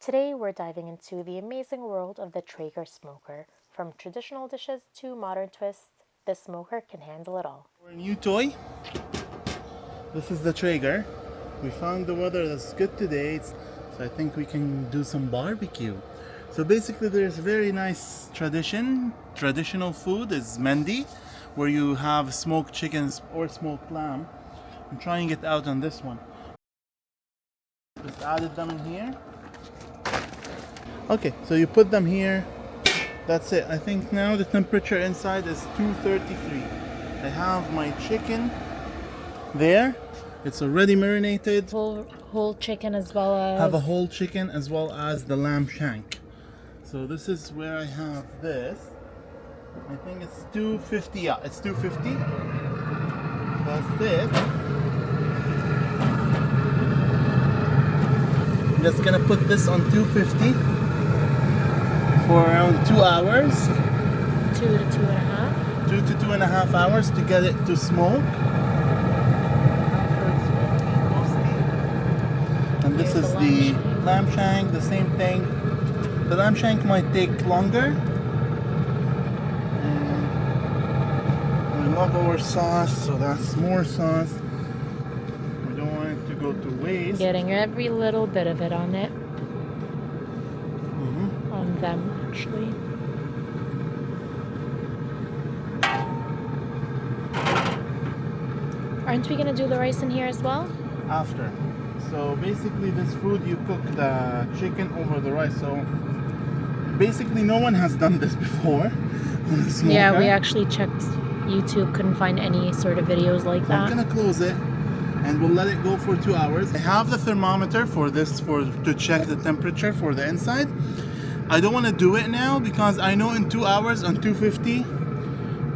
Today we're diving into the amazing world of the Traeger smoker. From traditional dishes to modern twists, this smoker can handle it all. Our new toy. This is the Traeger. We found the weather that's good today, so I think we can do some barbecue. So basically, there's very nice traditional food is Mandi, where you have smoked chickens or smoked lamb. I'm trying it out on this one. Just added them in here. Okay, so you put them here. That's it. I think now the temperature inside is 233. I have my chicken there. It's already marinated. Whole chicken as well as... Have a whole chicken as well as the lamb shank. So this is where I have this. I think it's 250. Yeah, it's 250. That's it. I'm just gonna put this on 250 for around 2 hours. 2 to 2.5. 2 to 2.5 hours to get it to smoke. And this is the lamb shank, the same thing. The lamb shank might take longer. And we love our sauce, so that's more sauce. We don't want it to go to waste. Getting every little bit of it on it. On them, actually. Aren't we gonna do the rice in here as well? After. So basically this food you cook the chicken over the rice. So basically no one has done this before on the smoker. Yeah, we actually checked YouTube, couldn't find any sort of videos like that. I'm gonna close it and we'll let it go for 2 hours. I have the thermometer for this to check the temperature for the inside. I don't want to do it now because I know in 2 hours on 250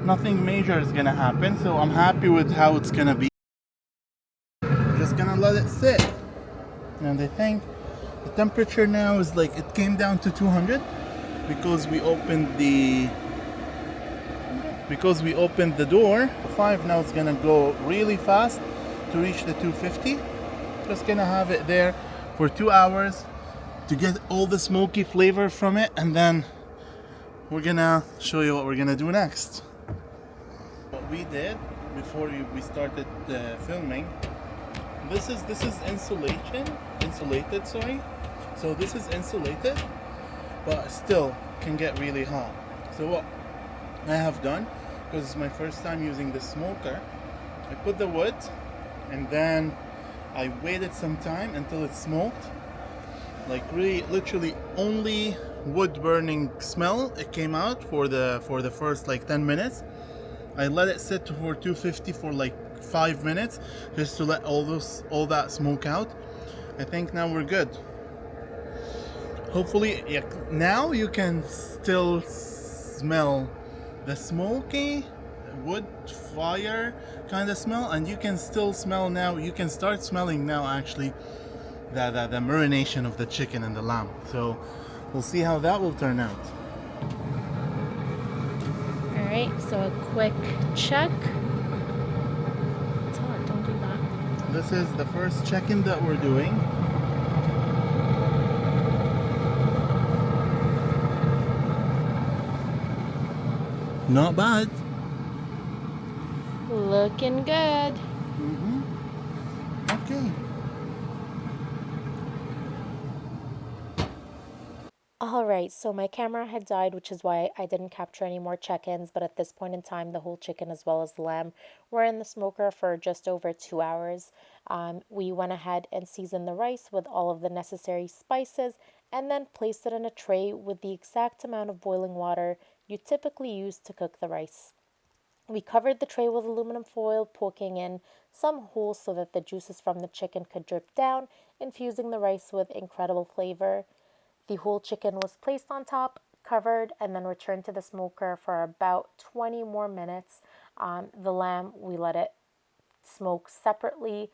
nothing major is gonna happen. So I'm happy with how it's gonna be. Just gonna let it sit. And I think the temperature now is like it came down to 200 because we opened the door. 5 now it's gonna go really fast to reach the 250. Just gonna have it there for 2 hours to get all the smoky flavor from it, and then we're gonna show you what we're gonna do next. What we did before we started filming. This is insulated, sorry. So this is insulated, but still can get really hot. So what I have done, because it's my first time using the smoker, I put the wood and then I waited some time until it smoked. Like really, literally only wood burning smell it came out for the first like 10 minutes. I let it sit for 250 for like 5 minutes just to let all that smoke out. I think now we're good. Hopefully, yeah, now you can still smell the smoky wood fire kind of smell, and you can still smell now. You can start smelling now actually the marination of the chicken and the lamb. So we'll see how that will turn out. Alright, so a quick check. It's hard, don't do that. This is the first check-in that we're doing. Not bad. Looking good. Okay. Alright, so my camera had died, which is why I didn't capture any more check-ins, but at this point in time, the whole chicken as well as the lamb were in the smoker for just over 2 hours. We went ahead and seasoned the rice with all of the necessary spices and then placed it in a tray with the exact amount of boiling water you typically use to cook the rice. We covered the tray with aluminum foil, poking in some holes so that the juices from the chicken could drip down, infusing the rice with incredible flavor. The whole chicken was placed on top, covered, and then returned to the smoker for about 20 more minutes. The lamb, we let it smoke separately.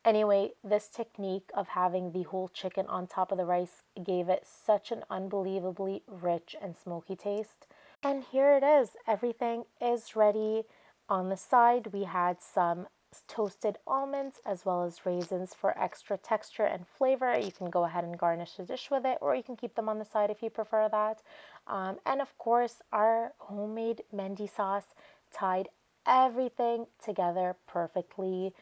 Anyway, this technique of having the whole chicken on top of the rice gave it such an unbelievably rich and smoky taste. And here it is. Everything is ready. On the side, we had some nuts, toasted almonds, as well as raisins for extra texture and flavor. You can go ahead and garnish the dish with it, or you can keep them on the side if you prefer that. And of course, our homemade Mandi sauce tied everything together perfectly.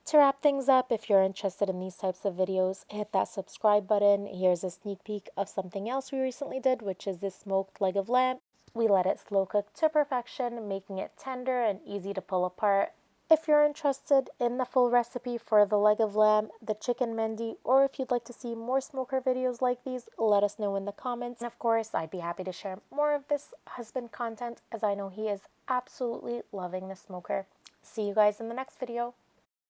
To wrap things up, if you're interested in these types of videos, hit that subscribe button. Here's a sneak peek of something else we recently did, which is this smoked leg of lamb. We let it slow cook to perfection, making it tender and easy to pull apart. If you're interested in the full recipe for the leg of lamb, the chicken mandi, or if you'd like to see more smoker videos like these, let us know in the comments. And of course, I'd be happy to share more of this husband content, as I know he is absolutely loving the smoker. See you guys in the next video.